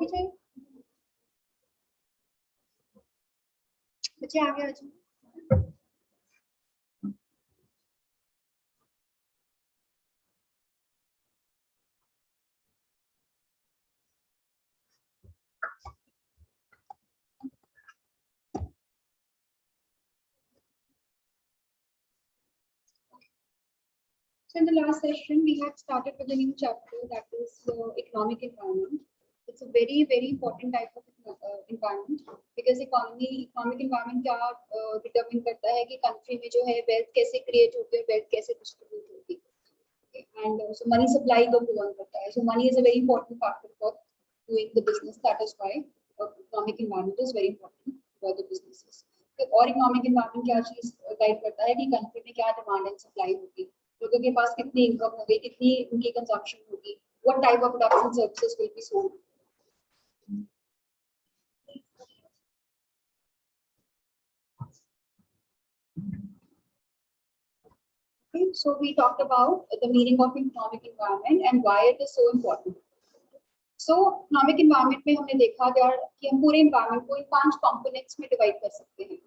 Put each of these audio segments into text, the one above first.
Coffee चाहिए बच्चे? आगे आ जाओ। So in the last session, we had started with a new chapter, that is economic environment. It's a very, very important type of environment because economic environment क्या determine करता है कि country में जो है wealth कैसे create होती है, wealth कैसे distribute होती है, and so money supply को govern करता है. So money is a very important factor for doing the business. That is why economic environment is very important for the businesses. और economic environment क्या चीज guide करता है कि country में क्या demand and supply होगी, लोगों के पास कितनी इनकम होगी, कितनी उनकी कंजम्पशन होगी, what type of products and services will be sold. Okay, so we talked about the meaning of economic environment and why it is so important. So economic environment में हमने देखा कि हम पूरे environment को इन 5 components में divide कर सकते हैं.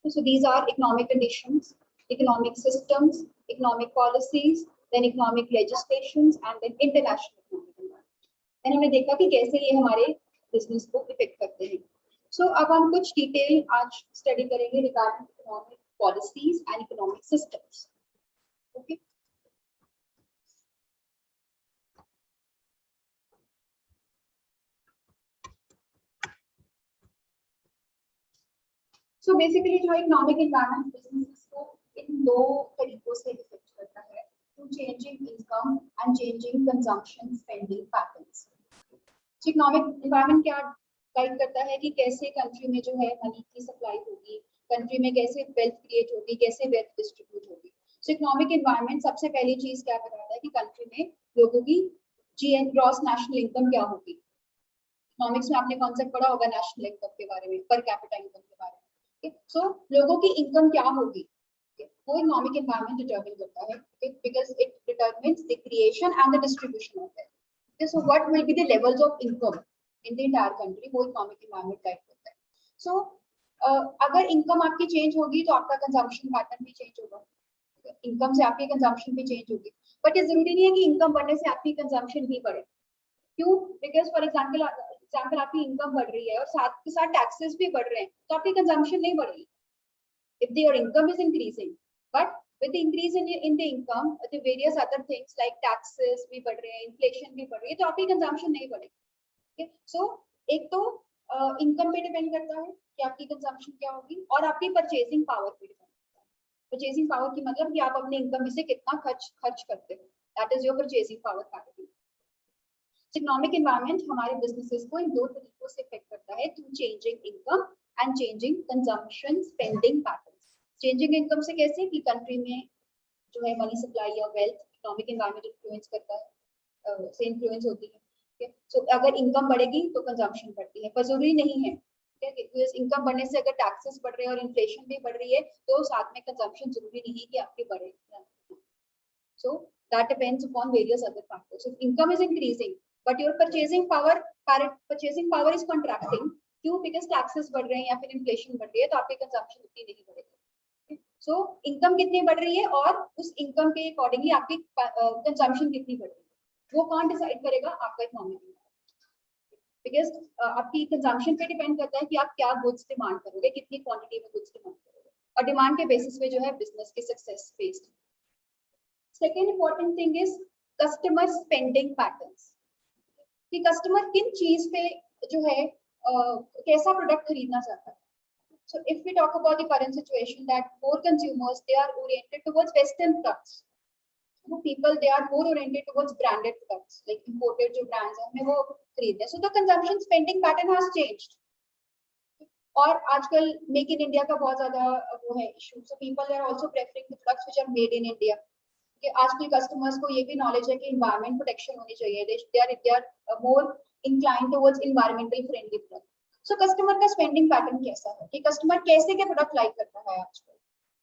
So these are economic conditions, economic systems, economic policies, then economic legislations, and then international economic environment. And हमने देखा कि कैसे ये हमारे business को affect करते हैं. So अब हम कुछ detail आज study करेंगे regarding economic policies and economic systems. Okay. So basically जो economic environment businesses को इन 2 तरीकों से affect करता है, through changing income and changing consumption spending patterns. So economic environment क्या गाइड करता है कि कैसे कंट्री में जो है मनी की सप्लाई होगी, कंट्री में कैसे वेल्थ क्रिएट होगी, कैसे वेल्थ डिस्ट्रीब्यूट होगी. सो इकोनॉमिक एनवायरनमेंट सबसे पहली चीज क्या बताता है कि कंट्री में लोगों की ग्रॉस नेशनल इनकम क्या होगी. इकोनॉमिक्स में आपने कॉन्सेप्ट पढ़ा होगा नेशनल इनकम के बारे में, पर कैपिटा इनकम के बारे में. So लोगों की इनकम क्या होगी, वो इकोनॉमिक एनवायरनमेंट डिटरमिन करता है, because it determines the creation and the distribution of it. So what will be the levels of income in the entire country, वो इकोनॉमिक एनवायरनमेंट गाइड करता है. So अगर इनकम आपकी चेंज होगी तो आपका कंजम्पशन पैटर्न भी चेंज होगा, इनकम से आपकी कंजम्पशन भी चेंज होगी. बट ये जरूरी नहीं है कि इनकम बढ़ने से आपकी कंजम्पशन भी बढ़े. क्यों? बिकॉज फॉर एग्जाम्पल आपकी इनकम बढ़ रही है और साथ के साथ टैक्सेस भी बढ़ रहे हैं, तो आपकी कंजम्पशन नहीं बढ़ेगी. If your income is increasing, but with the increase in the income, the various other things like taxes भी बढ़ रहे हैं, inflation भी बढ़ रही है, तो आपकी कंजम्पशन नहीं बढ़ेगी. Okay? So एक तो इनकम पे डिपेंड करता है कि आपकी कंजम्पशन क्या होगी, और आपकी परचेसिंग पावर पे डिपेंड करता है. परचेसिंग पावर की मतलब कि आप अपने इनकम में से कितना खर्च करते हो, that is your purchasing power category. Economic environment हमारे बिजनेसेस को इन 2 तरीकों से इफेक्ट करता है, through changing income and changing consumption spending patterns. Changing income से कैसे कि कंट्री में जो है मनी सप्लाई या वेल्थ इकोनॉमिक एनवायरनमेंट इन्फ्लुएंस करता है, से इन्फ्लुएंस होती है. सो अगर इनकम बढ़ेगी तो कंजम्पशन बढ़ती है, पर जरूरी नहीं है. इनकम बढ़ने से अगर टैक्सेस बढ़ रहे हैं और इन्फ्लेशन भी बढ़ रही है तो साथ में कंजम्पशन जरूरी नहीं कि आपकी बढ़े. So that depends upon various other factors. If income is increasing but your purchasing power is contracting, क्यों? Because taxes बढ़ रहे हैं या फिर inflation बढ़ रही है, तो आपकी consumption उतनी नहीं बढ़ेगी. So income कितनी बढ़ रही है और उस income के accordingly आपकी consumption कितनी बढ़ रही है, वो कौन डिसाइड करेगा? आपका इकोनॉमिक एनवायरनमेंट. बिकॉज आपकी कंजम्पशन पे डिपेंड करता है कि आप क्या गुड्स डिमांड करोगे, कितनी क्वांटिटी में गुड्स डिमांड करोगे, और डिमांड के बेसिस पे जो है बिजनेस की success based. Second important thing is customer spending patterns, कि कस्टमर किन चीज पे जो है कैसा प्रोडक्ट खरीदना चाहता है. So if we talk about the current situation that more consumers, they are oriented towards western products. So people, they are more oriented towards branded products, like imported जो brands हैं वो खरीदते हैं. So the consumption spending pattern has changed. और आजकल make in India का बहुत ज्यादा वो है issue. So people are also preferring the products which are made in India. कि आजकल कस्टमर्स को ये भी नॉलेज है कि एनवायरनमेंट प्रोटेक्शन होनी चाहिए. they are more inclined towards environmental friendly product. So customer का स्पेंडिंग पैटर्न कैसा है, कि कस्टमर कैसे के प्रोडक्ट लाइक करता है आजकल.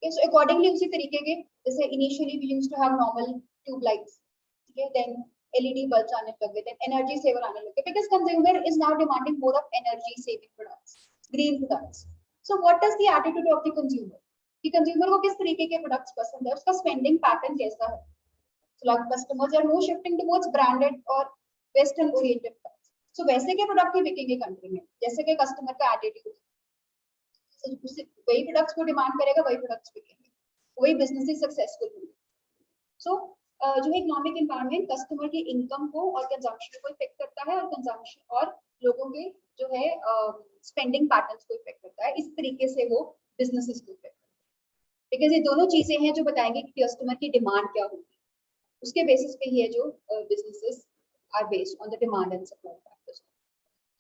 सो अकॉर्डिंगली उसी तरीके के, जैसे initially we used to have normal tube lights, ठीक है, देन LED bulbs आने लगे, then energy saver आने लगे, because consumer is now demanding more of energy saving products, green products. So what is the attitude of the consumer? कि consumer को किस तरीके के products पसंद है, उसका spending pattern कैसा है. So like customers are more shifting towards branded or western oriented products. So वैसे के product ही बिकेंगे country में, जैसे कि customer का attitude. So वही products को demand करेगा, वही products बिकेंगे, वही business successful होंगे. So जो है इकोनॉमिक एनवायरनमेंट कस्टमर की इनकम को और कंजम्पशन को इफेक्ट करता है, और कंजम्पशन और लोगों के जो है स्पेंडिंग पैटर्न्स को इफेक्ट करता है. इस तरीके से वो बिजनेसेस को इफेक्ट करता है, बिकॉज ये दोनों चीजें हैं जो बताएंगे कि कस्टमर की डिमांड क्या होगी. उसके बेसिस पे ही है जो businesses are based on the demand and supply factors.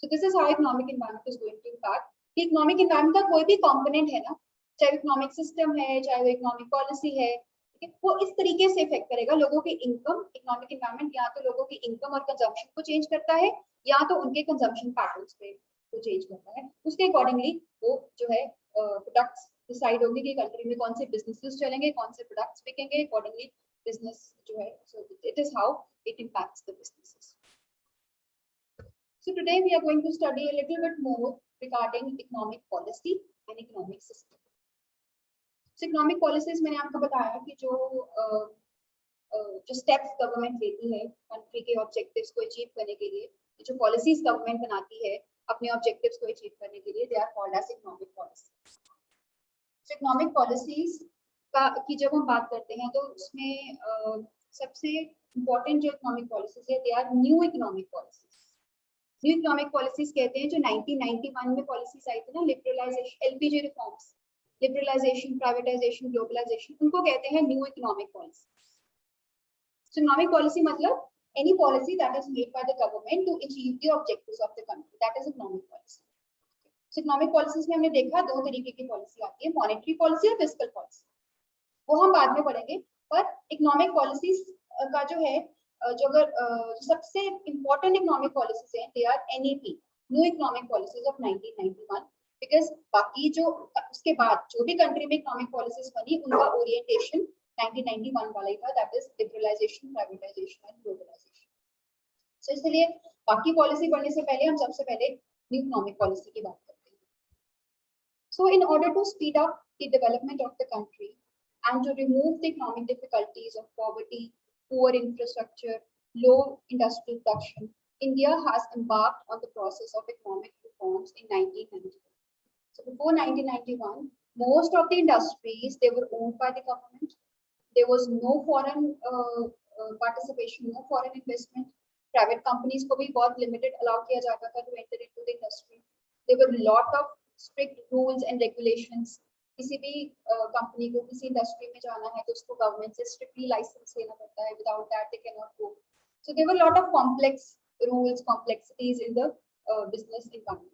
So this is how economic environment is going to impact. Economic environment का कोई भी कंपोनेंट है ना, चाहे इकोनॉमिक सिस्टम है, चाहे वो इकोनॉमिक पॉलिसी है, वो इस तरीके से इफेक्ट करेगा लोगों की इनकम. इकोनॉमिक एनवायरनमेंट या तो लोगों की इनकम और कंजम्पशन को चेंज करता है, या तो उनके कंजम्पशन पैटर्न्स पे को चेंज करता है. उसके अकॉर्डिंगली वो जो है प्रोडक्ट्स डिसाइड होंगे कि कंट्री में कौन से बिजनेसेस चलेंगे, कौन से प्रोडक्ट्स बिकेंगे. अकॉर्डिंगली बिजनेस जो है, so it is how it impacts the businesses. So today we are going to study a little bit more regarding economic policy and economic system. Economic policies मैंने आपको बताया कि जो स्टेप्स गवर्नमेंट लेती है country के ऑब्जेक्टिव्स को achieve करने के लिए, जो पॉलिसीज गवर्नमेंट बनाती है अपने ऑब्जेक्टिव्स को अचीव करने के लिए, they are called as economic policies. Economic policies का की जब हम बात करते हैं तो उसमें सबसे इम्पोर्टेंट जो इकोनॉमिक पॉलिसीज है, they are new economic policies. New economic policies कहते हैं जो 1991 में पॉलिसीज आई थी ना, liberalization, LPG reforms, liberalization, privatization, globalization, उनको कहते हैं new economic policy. So economic policy मतलब any policy that is made by the government to achieve the objectives of the country, that is economic policy. So economic policies में हमने देखा दो तरीके की पॉलिसी आती है, मॉनेटरी पॉलिसी और फिस्कल पॉलिसी. वो हम बाद में पढ़ेंगे. पर इकोनॉमिक पॉलिसीज का जो है, जो अगर सबसे इंपॉर्टेंट इकोनॉमिक पॉलिसीज हैं, they are NEP, new economic policies of 1991. Because बाकी जो उसके बाद जो भी कंट्री में इकोनॉमिक पॉलिसीज बनी, उनका ओरिएंटेशन 1991 वाला ही था, that is liberalization, privatization and globalization. So इसलिए बाकी पॉलिसी पढ़ने से पहले हम सबसे पहले न्यू इकोनॉमिक पॉलिसी की बात करते हैं. So in order to speed up the development of the country and to remove the economic difficulties of poverty, poor infrastructure, low industrial production, India has embarked on the process of economic reforms in 1991. So before 1991, most of the industries, they were owned by the government. There was no foreign participation, no foreign investment. Private companies को भी बहुत limited allow किया जाता था to enter into the industry. There were lot of strict rules and regulations. किसी भी company को किसी इंडस्ट्री में जाना है तो उसको गवर्नमेंट से स्ट्रिक्टली लाइसेंस लेना पड़ता है. Without that, they cannot go. So there were lot of complex rules, complexities in the business environment.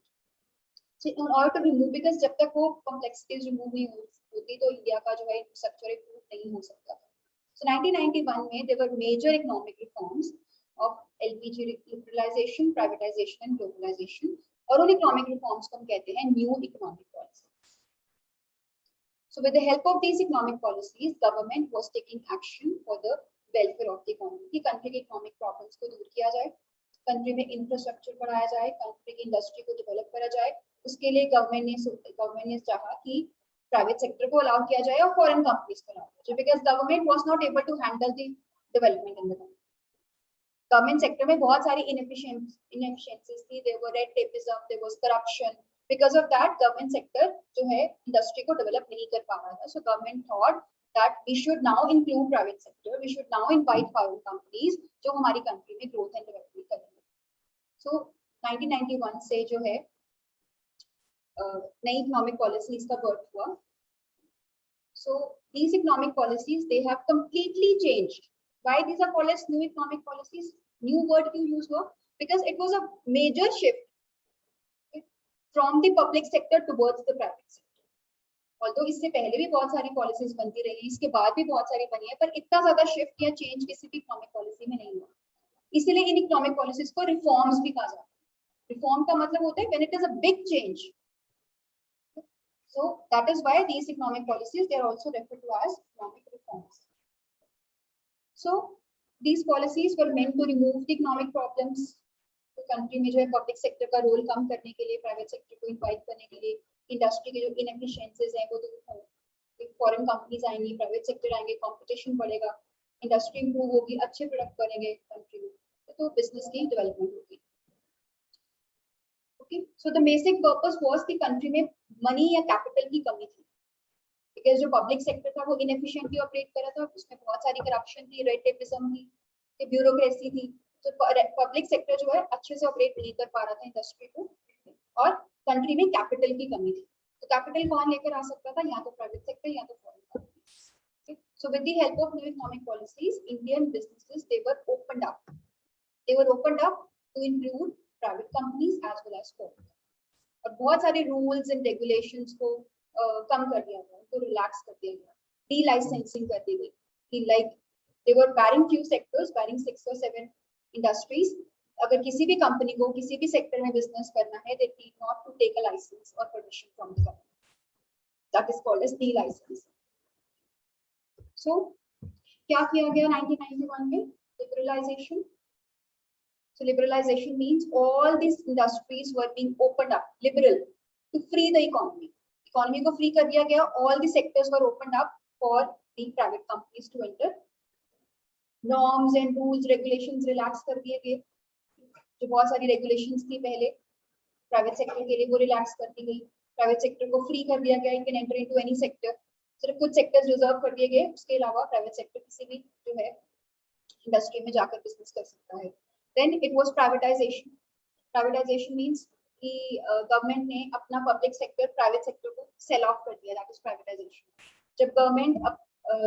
So in order to remove, because जब तक वो complexities remove नहीं होती तो इंडिया का जो है इंफ्रास्ट्रक्चर इम्प्रूव नहीं हो सकता था. So 1991 में there were major economic reforms of LPG liberalization, privatization and globalization. और उन economic reforms को हम कहते हैं new economic policies. So with the help of these economic policies, government was taking action for the welfare of the economy. कि country के economic problems को दूर किया जाए, कंट्री में इंफ्रास्ट्रक्चर बढ़ाया जाए, कंट्री की इंडस्ट्री को डेवलप करा जाए. उसके लिए गवर्नमेंट ने चाहा कि प्राइवेट सेक्टर को अलाउ किया जाए और फॉरेन कंपनीज को अलाउ किया जाए, because government was not able to handle the development in the country. Government sector में बहुत सारी इनएफिशिएंसीज थी, there were red tapism, there was corruption. Because of that government sector जो है इंडस्ट्री को डेवलप नहीं कर पा रहा था. So government thought that we should now include private sector, we should now invite foreign companies जो हमारी कंट्री में ग्रोथ एंड डेवलपमेंट करेंगे. सो 1991 से जो है नई इकोनॉमिक पॉलिसीज का बर्थ हुआ. सो these economic policies, they have completely changed. Why these are called as new economic policies? New word क्यों use हुआ? Because it was a major shift from the public sector towards the private sector. Although इससे पहले भी बहुत सारी policies बनती रही, इसके बाद भी बहुत सारी बनी है, पर इतना ज्यादा शिफ्ट या चेंज किसी भी इकोनॉमिक पॉलिसी में नहीं हुआ. इसीलिए इन इकोनॉमिक पॉलिसीज को रिफॉर्म्स भी कहा जाता है. रिफॉर्म का मतलब होता है when it is a big change. So that is why these economic policies they are also referred to as economic reforms. So These policies were meant to remove the economic problems. तो country में जो है public sector का role कम करने के लिए, private sector को invite करने के लिए, इंडस्ट्री के जो इनएफिशिएंसीज हैं वो दूर हो, फॉरेन कंपनीज आएंगी, प्राइवेट सेक्टर आएंगे, कंपटीशन बढ़ेगा, इंडस्ट्री इंप्रूव होगी, अच्छे प्रोडक्ट बनेंगे कंट्री में, तो बिजनेस की डेवलपमेंट होगी. Okay, so the basic purpose was कि कंट्री में मनी या कैपिटल की कमी थी, बिकॉज जो पब्लिक सेक्टर था वो इनएफिशिएंटली ऑपरेट कर रहा था, उसमें बहुत सारी करप्शन थी, रेड टेपिज्म थी, ब्यूरोक्रेसी थी. तो पब्लिक सेक्टर जो है अच्छे से ऑपरेट नहीं कर पा रहा था इंडस्ट्री को, और कंट्री में कैपिटल की कमी थी. तो कैपिटल कौन लेकर आ सकता था? या तो प्राइवेट सेक्टर या तो foreign companies. So with the help of new economic policies, Indian businesses they were opened up to include private companies as well as foreign. और बहुत सारे रूल्स एंड रेगुलेशंस को कम कर दिया गया, उनको रिलैक्स कर दिया गया, डी लाइसेंसिंग कर दी गई कि like they were bearing few sectors, bearing 6 or 7 industries. अगर किसी भी कंपनी को किसी भी सेक्टर में बिजनेस करना है, they need not to take a licence और permission from the government. That is called as D licence. So क्या किया गया 1991 में? Liberalization. So liberalization means all these industries were being opened up, liberal, to free the economy. Economy को free कर दिया गया. All the sectors were opened up for the private companies to enter. Norms and rules, regulations relax कर दिए गए. जो बहुत सारी regulations थी पहले प्राइवेट सेक्टर के लिए, वो रिलैक्स कर दी गई. प्राइवेट सेक्टर को फ्री कर दिया गया. You can enter into any sector. सिर्फ कुछ सेक्टर्स रिजर्व कर दिए गए, उसके अलावा प्राइवेट सेक्टर किसी भी जो है इंडस्ट्री में जाकर बिजनेस कर सकता है. Then it was privatization. Privatization means कि गवर्नमेंट ने अपना पब्लिक सेक्टर प्राइवेट सेक्टर को सेल ऑफ कर दिया. That is privatisation. जब गवर्नमेंट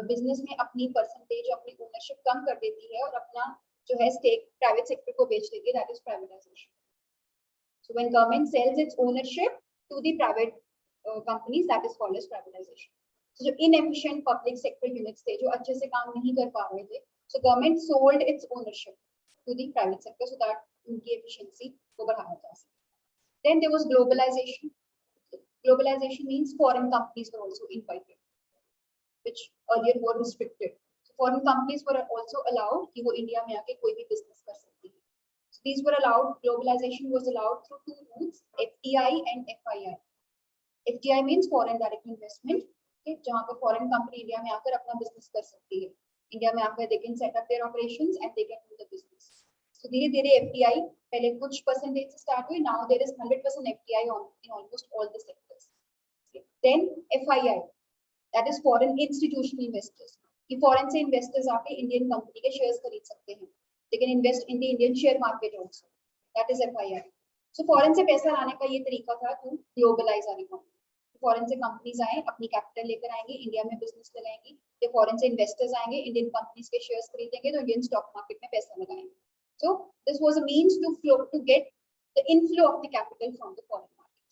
बिजनेस में अपनी परसेंटेज, अपनी ओनरशिप कम कर देती है और अपना जो है स्टेक प्राइवेट सेक्टर को बेच देती है, that is privatization. So when government sells its ownership to the private companies, that is called as privatization. जो इनएफिशिएंट पब्लिक सेक्टर यूनिट्स थे, जो अच्छे से काम नहीं कर पा रहे थे, so government sold it's ownership to the private sector so that उनकी efficiency को बढ़ाया जा सके. Then there was globalization. Globalization means foreign companies were also invited, which earlier were restricted. So foreign companies were also allowed कि वो India में आके कोई भी business कर सकती है. So these were allowed. Globalization was allowed through 2 routes: FDI and FII. FDI means foreign direct investment. Okay, जहाँ पर foreign company इंडिया में आकर अपना business कर सकती है. इंडिया में आकर they can set up their operations and they can do the business. So धीरे धीरे FDI पहले कुछ परसेंटेज से स्टार्ट हुई. Now there is 100% FDI in almost all the sectors. Okay. Then FII, that is foreign institutional investors. कि foreign से investors आके Indian company के शेयर्स खरीद सकते हैं. They can invest in the Indian share market also. That is FII. So foreign से पैसा लाने का ये तरीका था to globalize our economy. Foreign से कंपनीज आए, अपनी कैपिटल लेकर आएंगे, इंडिया में बिजनेस लगाएंगे, या फॉरेन से इन्वेस्टर्स आएंगे, इंडियन कंपनीज के शेयर्स खरीदेंगे, तो इंडियन स्टॉक मार्केट में पैसा लगाएंगे. So this was a means to get the inflow of the capital from the foreign market.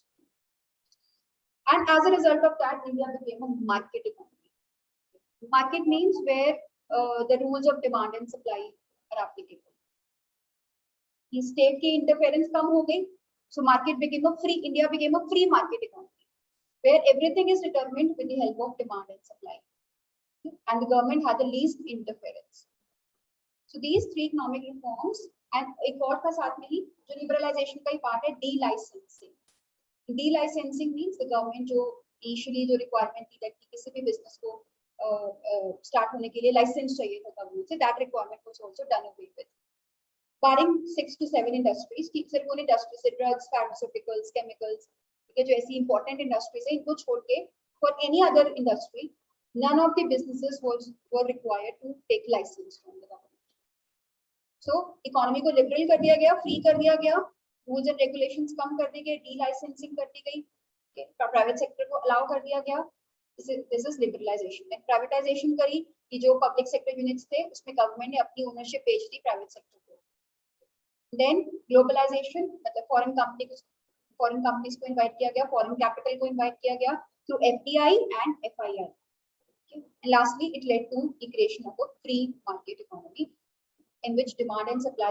And as a result of that, India became a market economy. Market means where the rules of demand and supply are applicable. State की interference कम हो गई, सो market became a free, India became a free market economy, where everything is determined with the help of demand and supply, and the government had the least interference. So these 3 economic reforms, and एक और का साथ में ही जो liberalization का ही part है, de-licensing. De-licensing means the government जो initially जो requirement थी that किसी भी business को start होने के लिए license चाहिए था government से, that requirement was also done away with. Barring 6 to 7 industries, सिर्फ उन industries से drugs, pharmaceuticals, chemicals, कि जो ऐसी important industries है, इनको छोड़ के for any other industry, none of the businesses were required to take license from the government. So economy को liberal कर दिया गया, free कर दिया गया, rules and regulations कम कर दी गई, de-licensing कर दी गई, private sector को allow कर दिया गया. This is liberalization. Then privatization करी कि जो public sector units थे, उसमें government ने अपनी ownership बेच दी private sector को. Then globalization, मतलब foreign companies को इनवाइट किया गया, फॉरेन कैपिटल को इनवाइट किया गया through FDI and FII. And lastly, it led to the creation of a free market economy in which demand and supply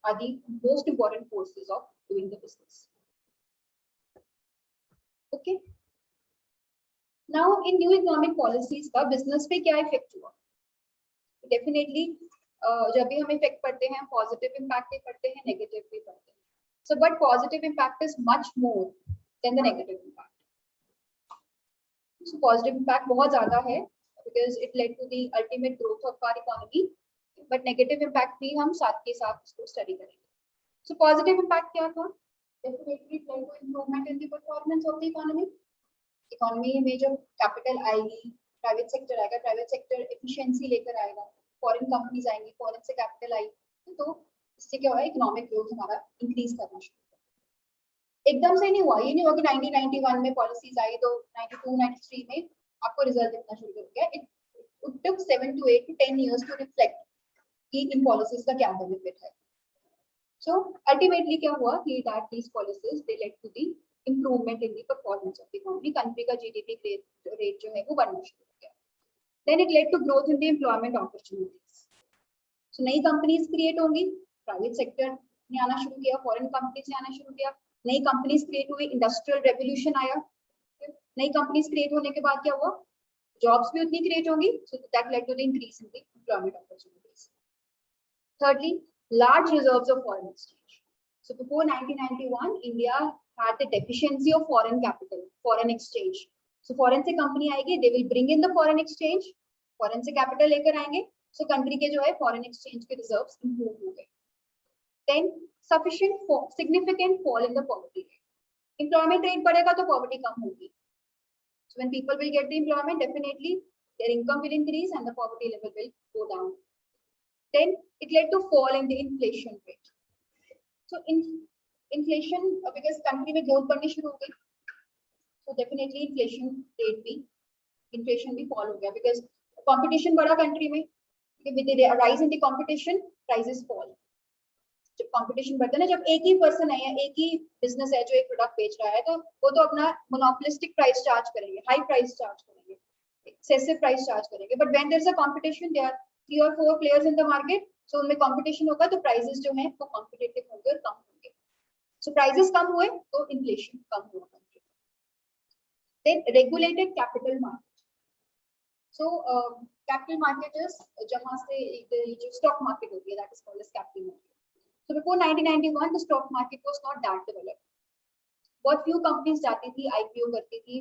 are the most important forces of doing the business. Okay. Now, in new economic policies का business पे क्या effect हुआ? Definitely, जब भी हम effect पढ़ते हैं positive impact भी पढ़ते हैं, नेगेटिव भी पढ़ते हैं. So but positive impact is much more than the negative impact. So positive impact बहुत ज़्यादा है because it led to the ultimate growth of our economy. But negative impact भी हम साथ के साथ इसको study करेंगे. So positive impact क्या था? Definitely it led to improvement in the performance of the economy. Economy में जो capital आएगी, private sector आएगा, private sector efficiency लेकर आएगा, foreign companies आएंगी, foreign से capital आएगी, तो इससे क्या हुआ, इकोनॉमिक ग्रोथ हमारा इंक्रीज करना शुरू हुआ. एकदम से नहीं हुआ, ये नहीं हुआ कि 1991 में पॉलिसीज आई तो 92 93 में आपको रिजल्ट दिखना शुरू हो गया. It took 7 to 8 to 10 years to reflect कि इन पॉलिसीज का क्या बेनिफिट है. सो अल्टीमेटली क्या हुआ कि that these policies they led to the improvement in the performance of the economy. Country का जीडीपी रेट जो है वो बढ़ना शुरू हो गया. Then it led to growth in the employment opportunities. So नई कंपनीज क्रिएट होंगी, प्राइवेट सेक्टर ने आना शुरू किया, फॉरेन कंपनीज ने आना शुरू किया, नई कंपनीज क्रिएट हुई, इंडस्ट्रियल रेवोल्यूशन आया. नई कंपनीज क्रिएट होने के बाद क्या हुआ, जॉब्स भी उतनी क्रिएट होंगी. So that led to the increase in the employment opportunities. Thirdly, large reserves of foreign exchange. So before 1991 India had the deficiency of foreign capital, foreign exchange. So foreign से company आएगी, they will bring in the foreign exchange, foreign से capital लेकर आएंगे. So country के जो है foreign exchange के reserves improve हो गए. Then significant fall in the poverty rate. Employment rate बढ़ेगा तो poverty कम होगी. So when people will get the employment, definitely their income will increase and the poverty level will go down. Then it led to fall in the inflation rate. So inflation because country में growth बढ़नी शुरू हो गई, so definitely inflation भी fall हो गया because competition बढ़ा country में. With the rise in the competition, prices fall. जब कंपटीशन बढ़ता है ना, जब एक ही पर्सन है या एक ही बिजनेस है जो एक प्रोडक्ट बेच रहा है, तो वो तो अपना मोनोपोलिस्टिक प्राइस चार्ज करेंगे, हाई प्राइस चार्ज करेंगे, एक्सेसिव प्राइस चार्ज करेंगे. But when there is a competition, there are 3 or 4 players in the market, so उनमें कंपटीशन होगा तो प्राइसेस जो है वो कॉम्पिटिटिव होंगे और कम होंगे. सो प्राइसेस कम हुए तो इन्फ्लेशन कम हुआ country. Then regulated capital market. So capital market is जहां से जो स्टॉक मार्केट होती है, that is called as capital market. So before 1991, the stock market was not that developed. बहुत few companies जाती थी, IPO करती थी,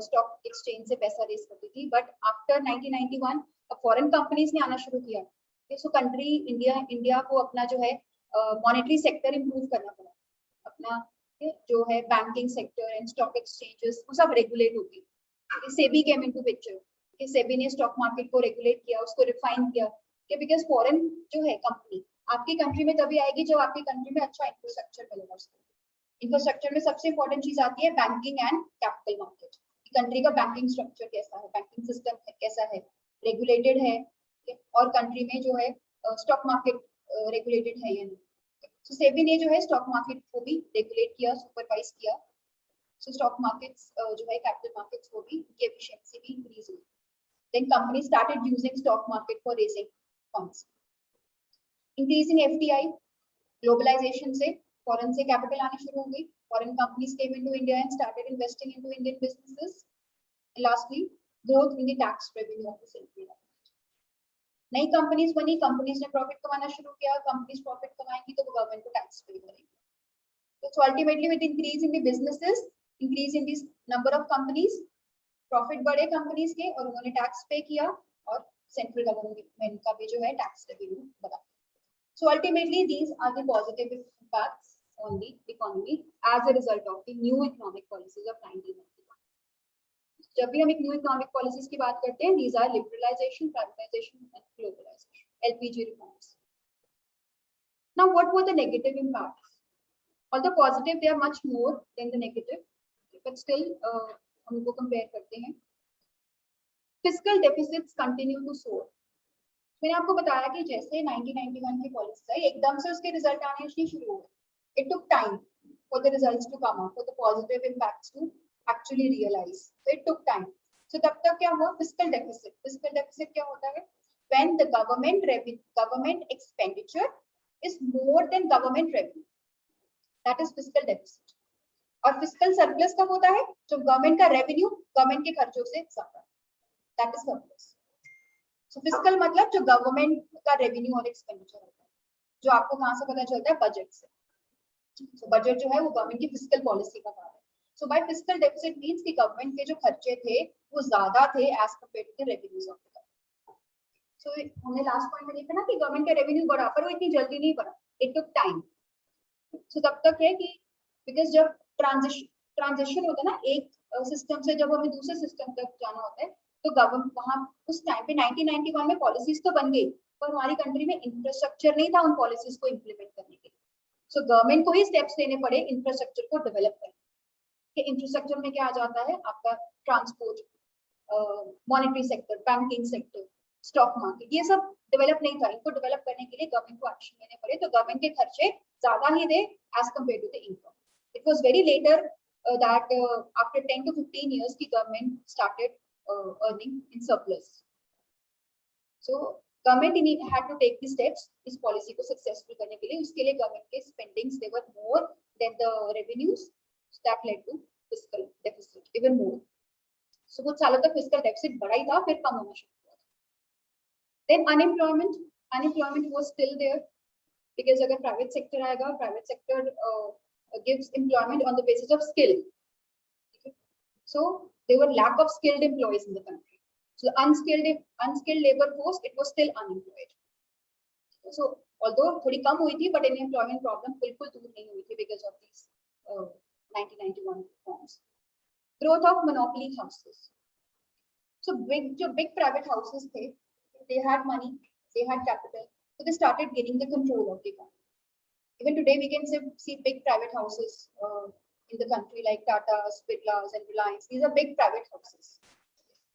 stock exchange से पैसा रेस करती थी. But after 1991, foreign companies ने आना शुरू किया. So country इंडिया को अपना जो है monetary sector improve करना पड़ा. अपना जो है banking sector and stock exchanges वो सब regulate होगी. SEBI came into picture. SEBI ने stock market को regulate किया, उसको refine किया. Because foreign जो है company आपकी कंट्री में तभी आएगी जब आपकी कंट्री में अच्छा इंफ्रास्ट्रक्चर मिलेगा उसको. इंफ्रास्ट्रक्चर में सबसे इंपॉर्टेंट चीज आती है banking and capital market. Country का बैंकिंग स्ट्रक्चर कैसा है, बैंकिंग सिस्टम कैसा है, रेगुलेटेड है, और कंट्री में जो है स्टॉक मार्केट रेगुलेटेड है या नहीं. सो सेबी ने जो है स्टॉक मार्केट को भी रेगुलेट किया, सुपरवाइज किया. सो स्टॉक मार्केट्स जो है कैपिटल मार्केट्स को भी उनकी एफिशिएंसी भी इंक्रीज हुई. Then company started using stock market for raising funds. Increasing FDI, globalization से फॉरेन से कैपिटल आनी शुरू हो गई. Foreign companies came into India and started investing into Indian businesses. Lastly, growth in the tax revenue of the central government. नई companies बनी, companies ने profit कमाना शुरू किया. कंपनीज प्रॉफिट कमाएंगी तो गवर्नमेंट को टैक्स पे करेंगे. So ultimately with increase in the businesses, increase in this number of companies, profit बढ़े कंपनीज के और उन्होंने टैक्स पे किया और सेंट्रल गवर्नमेंट का भी जो है टैक्स रेवेन्यू बढ़ा. So ultimately these are the positive impacts on the economy as a result of the new economic policies of 1991. जब भी हम एक new economic policies की बात करते हैं, these are liberalization, privatization and globalization, LPG reforms. Now what were the negative impacts? Although positive, they are much more than the negative, but still हम उनको compare करते हैं. Fiscal deficits continue to soar. मैंने आपको बताया कि जैसे 1991 की पॉलिसी आई, एकदम से उसके रिजल्ट आने शुरू हुए. It took time for the results to come out, for the positive impacts to actually realize. So it took time. So तब तक क्या हुआ? Fiscal deficit. Fiscal deficit क्या होता है? When the government expenditure is more than government revenue. That is fiscal deficit. और fiscal surplus कब होता है? जब गवर्नमेंट का रेवेन्यू गवर्नमेंट के खर्चों से ज्यादा. That is surplus. So fiscal मतलब जो गवर्नमेंट का रेवेन्यू और एक्सपेंडिचर होता है, जो आपको कहाँ से पता चलता है, बजट से. So बजट जो है वो गवर्नमेंट की फिस्कल पॉलिसी का पार्ट है. So by fiscal deficit means कि गवर्नमेंट के जो खर्चे थे वो ज्यादा थे as compare to the revenues of the government. So हमने लास्ट पॉइंट में देखा ना कि गवर्नमेंट का रेवेन्यू बढ़ा, पर वो इतनी जल्दी नहीं बढ़ा, इट टुक टाइम. सो तब तक है कि बिकॉज जब ट्रांजिशन होता है ना एक सिस्टम से जब हमें दूसरे सिस्टम तक जाना होता है, तो गवर्नमेंट वहां उस टाइम पे 1991 में पॉलिसीज तो बन गई, पर हमारी कंट्री में इंफ्रास्ट्रक्चर नहीं था उन पॉलिसीज को इम्प्लीमेंट करने के लिए. सो गवर्नमेंट को ही स्टेप्स लेने पड़े इंफ्रास्ट्रक्चर को डेवलप करने के. इंफ्रास्ट्रक्चर में क्या आ जाता है आपका, transport, monetary sector, banking sector, stock market, ये सब डेवलप नहीं था. इनको डेवलप करने के लिए गवर्नमेंट को एक्शन लेने पड़े, तो गवर्नमेंट के खर्चे ज्यादा ही थे as compare to the income. It was very later that after 10 to 15 years the government started earning in surplus. So government had to take the steps इस policy को successful करने के लिए. उसके लिए government के spendings they were more than the revenues that led to fiscal deficit even more. So कुछ सालों तक fiscal deficit बढ़ा ही था, फिर कम होना शुरू हुआ. Then unemployment was still there because अगर private sector आएगा, private sector gives employment on the basis of skill. Okay. So there were lack of skilled employees in the country. So the unskilled labor force, it was still unemployed. So although थोड़ी कम हुई थी, but unemployment problem बिल्कुल दूर नहीं हुई थी because of these 1991 reforms. Growth of monopoly houses. So big private houses थे, they had money, they had capital, so they started gaining the control of the economy. Even today, we can see big private houses in the country like Tata's, Birla's, and Reliance. These are big private houses.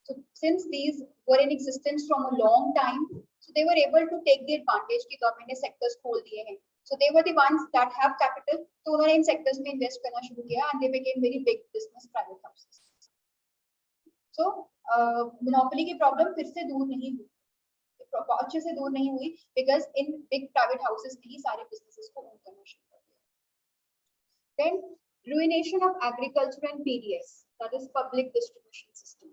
So since these were in existence from a long time, so they were able to take the advantage कि government ने sectors खोल दिए हैं. So they were the ones that have capital. तो उन्होंने इन sectors में invest करना शुरू किया, and they became very big business private houses. So monopoly की problem फिर से दूर नहीं हुई, अच्छे से दूर नहीं हुई, because in big private houses ने ही सारे businesses को own करना शुरू कर दिया. Then ruination of agriculture and PDS, that is public distribution system.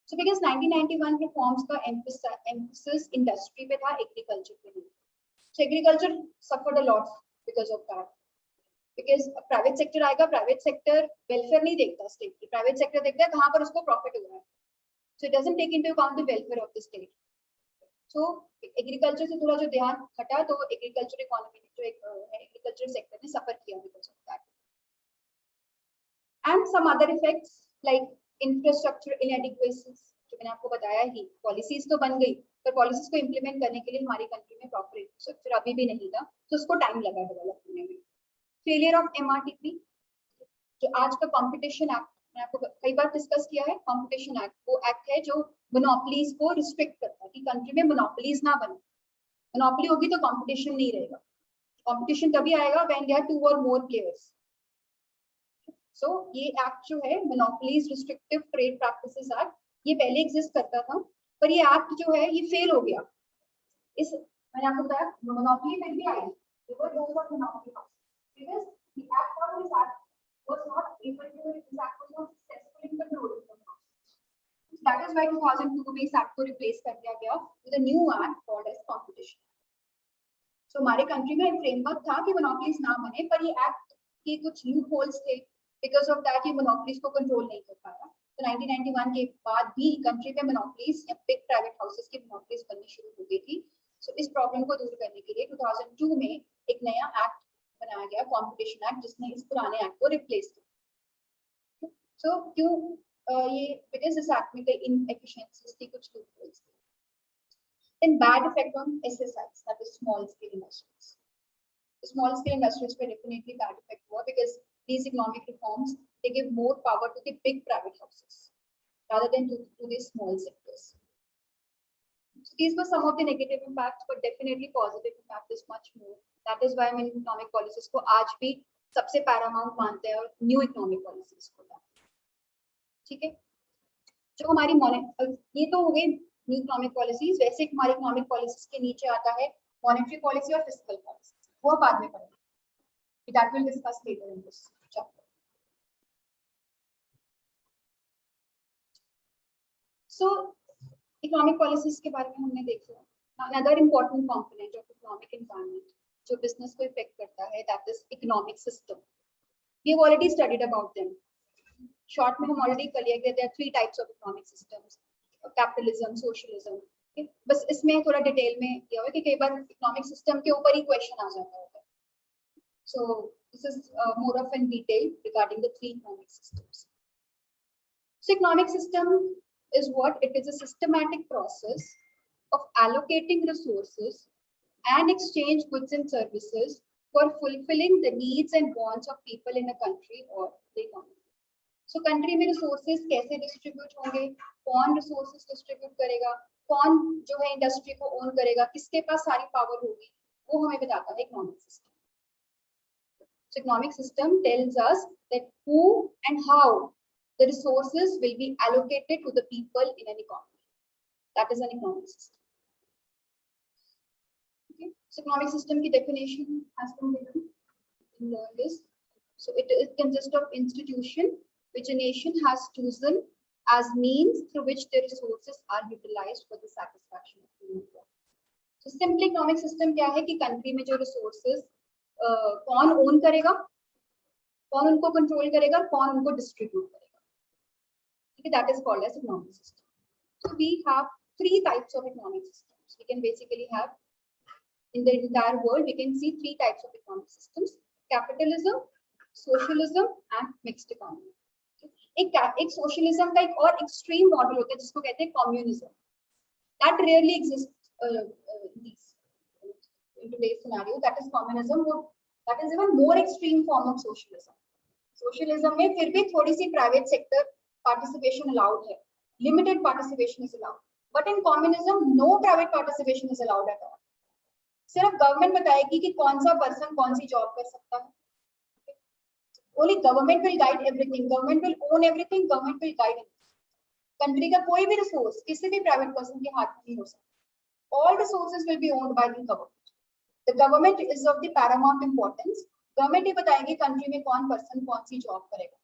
So because 1991 reforms का emphasis industry पे था, agriculture पे नहीं. So agriculture suffered a lot because of that. Because private sector आएगा, private sector welfare नहीं देखता state की, private sector देखता है कहाँ पर उसको profit हो रहा है. So it doesn't take into account the welfare of the state. So agriculture से थोड़ा जो ध्यान हटा, तो एग्रीकल्चर इकोनॉमी जो एक एग्रीकल्चर सेक्टर ने सफर किया because of that. And some other effects like infrastructure inadequacies, जो मैंने आपको बताया ही. पॉलिसीज तो बन गई, पर पॉलिसीज को इम्प्लीमेंट करने के लिए हमारी कंट्री में प्रॉपर इंफ्रास्ट्रक्चर अभी भी नहीं था, तो उसको टाइम लगा डेवलप होने में. फेलियर ऑफ MRTP, जो आज का कॉम्पिटिशन एक्ट मैंने आपको कई बार डिस्कस किया है. कॉम्पिटिशन एक्ट वो एक्ट है जो मोनोपोलीज को रिस्ट्रिक्ट करता है कि कंट्री में मोनोपोलीज ना बने. मोनोपोली होगी तो कंपटीशन नहीं रहेगा. कंपटीशन तभी आएगा व्हेन देयर आर 2 और मोर प्लेयर्स. सो ये एक्ट जो है monopolies restrictive trade practices act, ये पहले एग्जिस्ट करता था, पर ये एक्ट जो है ये फेल हो गया. इस मैंने आपको बताया मोनोपोली फिर भी आई, because those were monopoly because the act of this act was not able to, this act was not successful in controlling the market. That is why 2002 में इस एक्ट को रिप्लेस कर दिया गया with a new act called as competition. So हमारे country में framework था कि मोनोपोलीज ना बने, पर ये एक्ट के कुछ लूप होल्स थे, बिकॉज ऑफ दैट ये मोनोपोलीज को कंट्रोल नहीं कर पाया. तो 1991 के बाद भी कंट्री में मोनोपोलीज या बिग प्राइवेट हाउसेस की मोनोपोलीज बननी शुरू हो गई थी. सो इस प्रॉब्लम को दूर करने के लिए 2002 में एक नया एक्ट बनाया गया, कॉम्पिटिशन एक्ट, जिसने इस पुराने एक्ट को रिप्लेस किया. सो क्यों ये, बिकॉज इस एक्ट में कई इनएफिशिएंसीज थी, कुछ लूपहोल्स थे. Then bad effect on SSIs, that is small scale industries. Small scale industries पे डेफिनेटली बैड इफेक्ट हुआ, because these economic reforms they give more power to the big private houses rather than to the small sectors. So these were some of the negative impacts, but definitely positive impact is much more. That is why हम economic policies को आज भी सबसे paramount मानते हैं और new economic policies को. ठीक है, जो हमारी ये तो हो गई new economic policies. वैसे हमारी economic policies के नीचे आता है monetary policy और fiscal policy, वो बाद में पढ़ेंगे. That we'll discuss later in this chapter. So economic policies के बारे में हमने देख लिया। Another important component of economic environment जो बिजनेस को इफेक्ट करता है, that is economic system. We have already studied about them. Short में हम ऑलरेडी कर लिया कि there are 3 types of economic systems, capitalism, socialism. बस इसमें थोड़ा डिटेल में किया हुआ है कि कई बार इकोनॉमिक सिस्टम के ऊपर ही क्वेश्चन आ जाता है। So this is more of in detail regarding the 3 economic systems. So economic system is what? It is a systematic process of allocating resources and exchange goods and services for fulfilling the needs and wants of people in a country or the economy. So country में resources कैसे distribute होंगे, कौन resources distribute करेगा, कौन जो है industry को own करेगा, किसके पास सारी पावर होगी, वो हमें बताता है economic system. So economic system tells us that who and how the resources will be allocated to the people in an economy. That is an economic system. Okay. So economic system की definition has been given in this. So it consists of institution which a nation has chosen as means through which the resources are utilized for the satisfaction of human needs. So simply economic system क्या है कि country में जो resources कौन own करेगा, कौन उनको control करेगा, कौन उनको डिस्ट्रीब्यूट करेगा, ठीक है, that is called as economic system. So we have 3 types of economic systems. We can basically have in the entire world we can see 3 types of economic systems, capitalism, socialism and mixed economy. एक socialism का एक और extreme model होता है जिसको कहते हैं communism. That rarely exist in today's scenario, that is communism. That is even more extreme form of socialism. Socialism में फिर भी थोड़ी सी private sector participation allowed है, limited participation is allowed, but in communism no private participation is allowed at all. सिर्फ government बताएगी कि कौन सा पर्सन कौन सी जॉब कर सकता है। Only government will guide everything, government will own everything, government will guide everything. Country का कोई भी रिसोर्स किसी भी प्राइवेट पर्सन के हाथ में नहीं हो सकता। All resources will be owned by the government. The government is of the paramount importance. Government ही बताएगी कंट्री में कौन पर्सन कौन सी जॉब करेगा।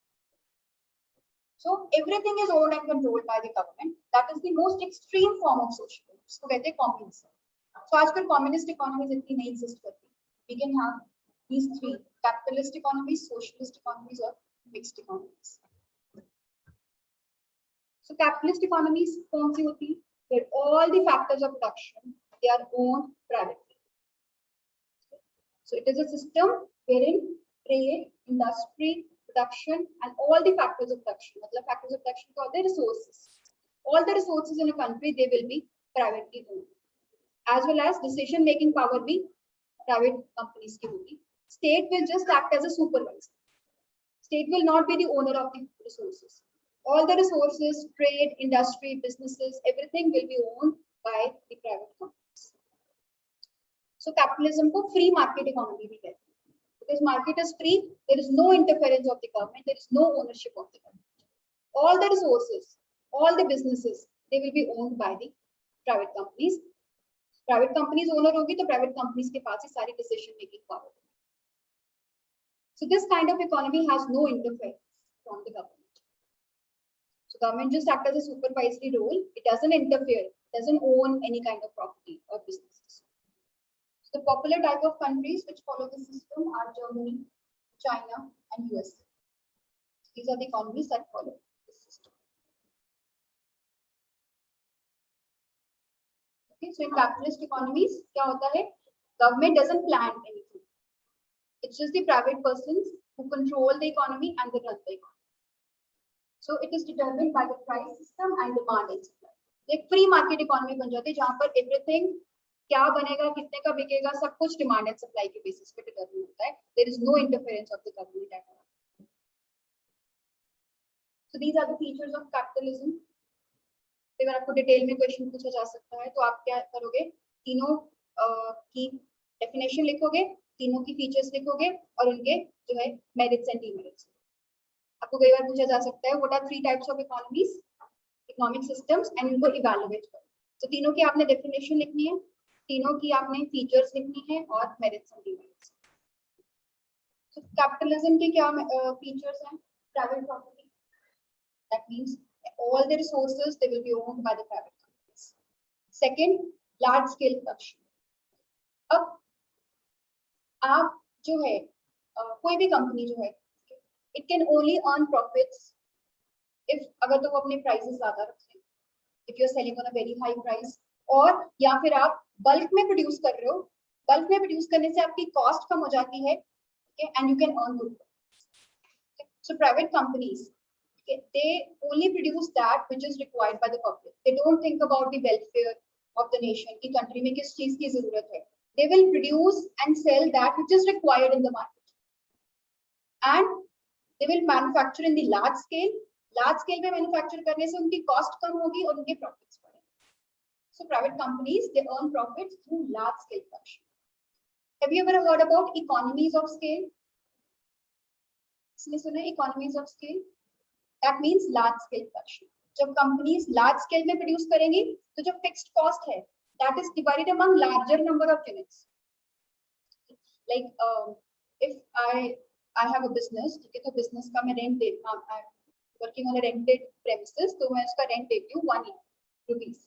So everything is owned and controlled by the government. That is the most extreme form of socialism. इसको कहते हैं communism. So आजकल communist economies इतनी नहीं exist करती। We can have these 3: capitalist economies, socialist economies और mixed economies. So capitalist economies कौन सी होती है? Where all the factors of production they are owned privately. So it is a system wherein trade, industry, production and all the factors of production, मतलब factors of production क्या होते हैं? Resources. All the resources in a country they will be privately owned, as well as decision making power भी private companies की होगी. State will just act as a supervisor. State will not be the owner of the resources. All the resources, trade, industry, businesses, everything will be owned by the private companies. So capitalism को free market economy भी कहते हैं, because market is free, there is no interference of the government, there is no ownership of the government. All the resources, all the businesses, they will be owned by the private companies. Private companies owner होगी तो private companies के पास ही सारी decision making power होगी. So this kind of economy has no interference from the government. So government just acts as a supervisory role. It doesn't interfere, doesn't own any kind of property or businesses. The popular type of countries which follow this system are Germany, China, and US. These are the economies that follow this system. Okay, so in capitalist economies, क्या होता है? Government doesn't plan anything. It's just the private persons who control the economy and they run the economy. So it is determined by the price system and demand and supply. एक free market economy बन जाती है जहाँ पर everything क्या बनेगा, कितने का बिकेगा, सब कुछ डिमांड एंड सप्लाई के बेसिस पे डिटरमिन होता है। There is no interference of the government at all. So these are the features of capitalism. अगर आपको डिटेल में क्वेश्चन पूछा जा सकता है तो आप क्या करोगे? तीनों की डेफिनेशन लिखोगे, तीनों की फीचर्स लिखोगे और उनके जो है मेरिट्स एंड डीमेरिट्स। आपको कई बार पूछा जा सकता है what are 3 types of economies, economic systems and इनको इवैल्यूएट करो। तो तीनों की आपने डेफिनेशन लिखनी है, तीनों की आपने फीचर्स लिखनी है और मेरिट्स एंड डीमेरिट्स। तो कैपिटलिज्म के क्या फीचर्स हैं? Private property, that means all the resources they will be owned by the private companies. Second, large scale production. अब आप जो है कोई भी कंपनी जो है, it can only earn profits if, अगर तो वो अपने प्राइसेस ज्यादा रखें, if you are selling on a very high price, और या फिर आप बल्क में प्रोड्यूस कर रहे हो। बल्क में प्रोड्यूस करने से आपकी कॉस्ट कम हो जाती है, and you can earn good. So private companies, they only produce that which is required by the public. They don't think about the welfare of the nation कि country में किस चीज की जरूरत है. They will produce and sell that which is required in the market, and they will manufacture in the large scale. Large scale में manufacture करने से उनकी cost कम होगी और उनके profits बढ़ेंगे. So private companies, they earn profits through large scale production. Have you ever heard about economies of scale? इसने सुना है economies of scale? That means large scale production. जब companies large scale में produce करेंगी, तो जो fixed cost है, that is divided among larger number of units. Like if I have a business, ठीक है, तो business का मैं rent they, I'm working on a rented premises, तो मैं उसका rent देती हूँ 1 lakh rupees.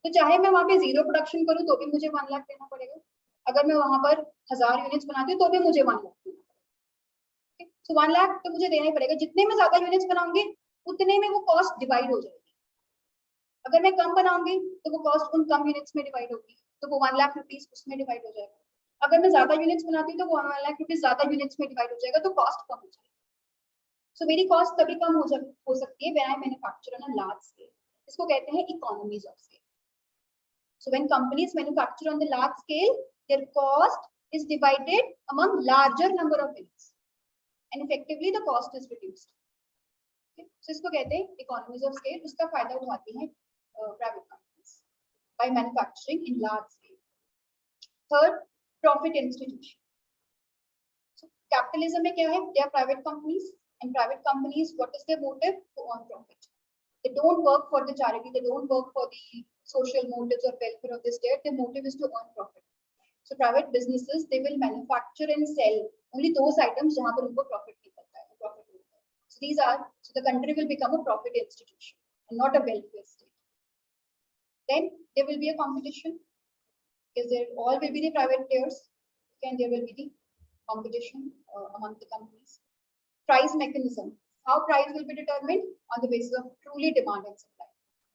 तो चाहे मैं वहाँ पे zero production करूँ तो भी मुझे 1 लाख देना पड़ेगा. अगर मैं वहाँ पर 1000 यूनिट्स बनाती हूँ तो भी मुझे 1 लाख देना पड़ेगा. So 1 लाख तो मुझे देना ही पड़ेगा. जितने में ज्यादा यूनिट्स बनाऊंगी उतने में वो कॉस्ट डिवाइड हो जाएगी. अगर मैं कम बनाऊंगी तो वो कॉस्ट उन कम यूनिट्स में डिवाइड होगी, तो वो 1 लाख रुपीस उसमें डिवाइड हो जाएगा. अगर मैं ज्यादा यूनिट्स बनाती हूँ तो वो 1 लाख रुपीस ज्यादा यूनिट्स में डिवाइड हो जाएगा, तो कॉस्ट कम हो जाएगी. सो मेरी कॉस्ट तभी कम हो सकती है when I manufacture on a large scale. इसको कहते हैं economies of scale. So when companies manufacture on the large scale, there cost is divided among larger number of units and effectively the cost is reduced. So, इसको कहते हैं economies of scale. उसका फायदा उठाती हैं private companies by manufacturing in large scale. Third, profit institution. So capitalism में क्या है? They are private companies, and private companies, what is their motive? To earn profit. They don't work for the charity, they don't work for the social motives or welfare of the state. Their motive is to earn profit. So private businesses, they will manufacture and sell only those items जहाँ पर उनको profit निकलता है, profit मिलता है. So these are, so the country will become a profit institution and not a welfare state. Then there will be a competition, because there all will be the private players, and there will be the competition among the companies. Price mechanism. How price will be determined? On the basis of truly demand and supply.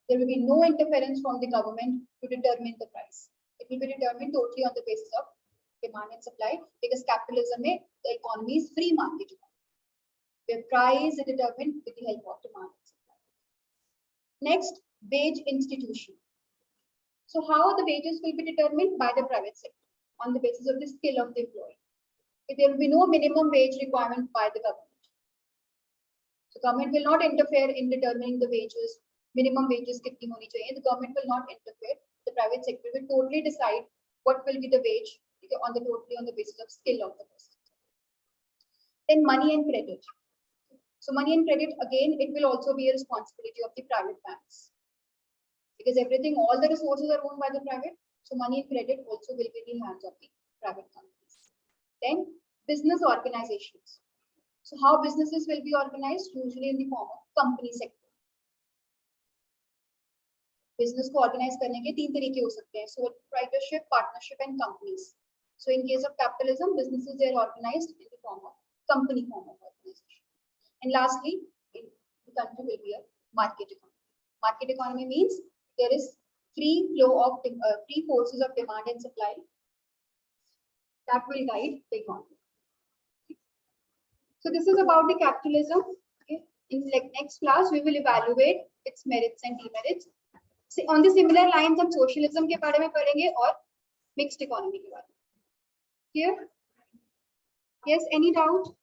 There will be no interference from the government to determine the price. It will be determined totally on the basis of demand and supply, because capitalism में the economy is free market economy, where price is determined with the help of demand and supply. Next, wage institution. So how the wages will be determined? By the private sector on the basis of the skill of the employee. There will be no minimum wage requirement by the government. So government will not interfere in determining the wages, minimum wages kitni honi chahiye. The government will not interfere. The private sector will totally decide what will be the wage on the basis of skill of the person. Then money and credit. So money and credit, again, it will also be a responsibility of the private banks, because everything, all the resources are owned by the private. So money and credit also will be in the hands of the private companies. Then business organizations. So how businesses will be organized? Usually in the form of company sector. Business को organize करने के 3 तरीके हो सकते हैं: sole proprietorship, partnership, and companies. So in case of capitalism, businesses, they are organized in the form of company form of organization. And lastly, the country will be a market economy. Market economy means there is free flow of free forces of demand and supply that will guide the economy. So this is about the capitalism. Okay. In next class, we will evaluate its merits and demerits. So on the similar lines, हम socialism के बारे में पढ़ेंगे और mixed economy के बारे में. Clear? Yes. Any doubt?